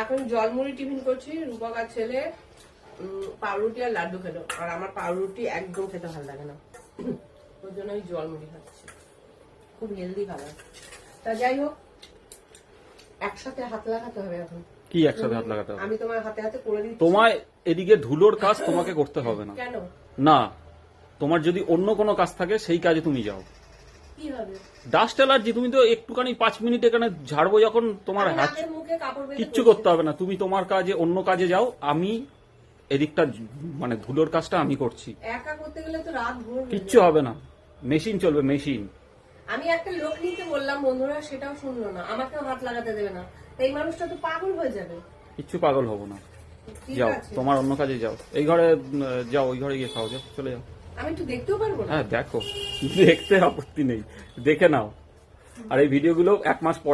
এখন জলমুড়ি টিফিন করছি, রূপকার ছেলে পাউরুটি আর লাড্ডু খেলো, আর আমার পাউরুটি একদম খেতে ভালো লাগে না, ওর জন্য আমি জলমুড়ি খাচ্ছি। খুব হেলদি খাবার। তা যাই হোক, একসাথে হাত লাগাতে হবে এখন। কি একসাথে হাত লাগাতে হবে? আমি তোমার হাতে হাতে করে দিচ্ছি। তোমায় এদিকে ধুলোর কাজ তোমাকে করতে হবে না। কেন? না, তোমার যদি অন্য কোনো কাজ থাকে সেই কাজে তুমি যাও। কি হবে? ডাস্ট অ্যালার্জি, তুমি তো একটুখানি 5 মিনিট এখানে ঝাড়বো যখন তোমার আমি হাত, নাকের মুখে কাপড় বেঁধে কিচ্ছু করছি। করতে হবে না। তুমি তোমার কাজে অন্য কাজে যাও, আমি এদিকটা মানে ধুলোর কাজটা আমি করছি। একা করতে গেলে তো রাত ভোর হয়ে কিচ্ছু যাবে। হবে না, মেশিন চলবে, মেশিন। আমি একটা লোক নিতে বললাম, বন্ধুরা সেটাও শুনলো না, আমাকেও হাত লাগাতে দেবে না। এই মানুষটা তো পাগল হয়ে যাবে। কিচ্ছু পাগল হবো না। ঠিক যাও, আছে। তোমার অন্য কাজে যাও। এই ঘরে যাও, ওই ঘরে গিয়ে খাও, যাও, চলে যাও। আমি একটু দেখতেও পারবো না? হ্যাঁ দেখো, দেখতে আপত্তি নেই, দেখে নাও। আর এই ভিডিওগুলো 1 মাস পরে